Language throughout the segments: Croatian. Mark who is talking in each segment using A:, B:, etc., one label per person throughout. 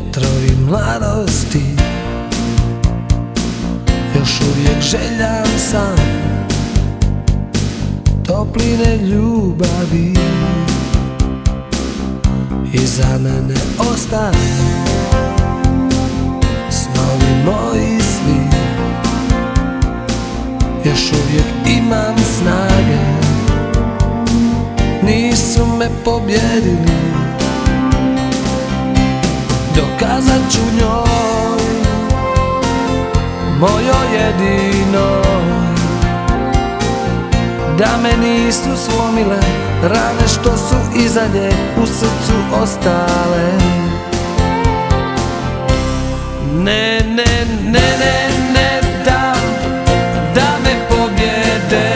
A: Vjetrovi mladosti, još uvijek željan sam topline ljubavi. Iza mene ostane snovi moji svi. Još uvijek imam snage, nisu me pobjedili. Dokazat ću njoj, mojoj jedinoj, da me nisu slomile rane što su iza nje u srcu ostale. Ne, ne, ne, ne, ne dam da me pobjede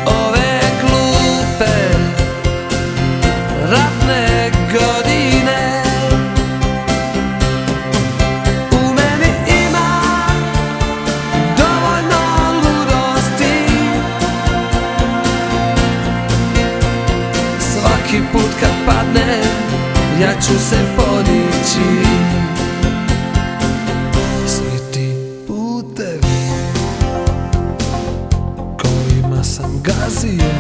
A: ove glupe ratne godine. U meni ima dovoljno ludosti, svaki put kad padne ja ću se podići. Svi ti putevi kojima sam gazio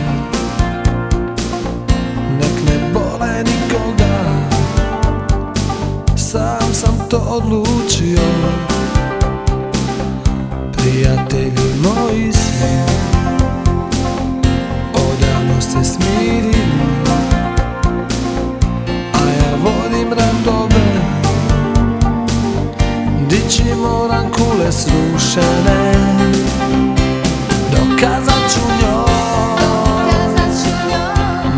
A: nek ne bole nikoga, sam sam to odlučio. Prijatelji moji svi odavno se smirili, vodim ratove, dići moram kule srušene. Dokazat ću njoj,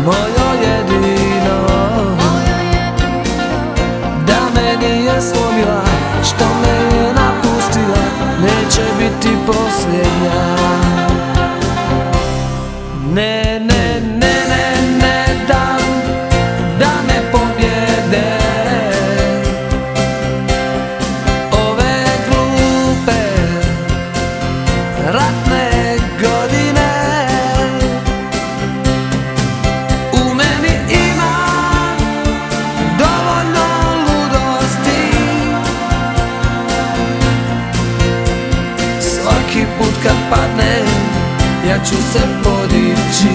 A: mojoj jedinoj, da me nije slomila, što me je napustila, neće biti posljednja. Ne, ne, ne, ne, ne dam da me pobjede ove glupe ratne godine. U meni ima dovoljno ludosti, svaki put kad padne ja ću se podići.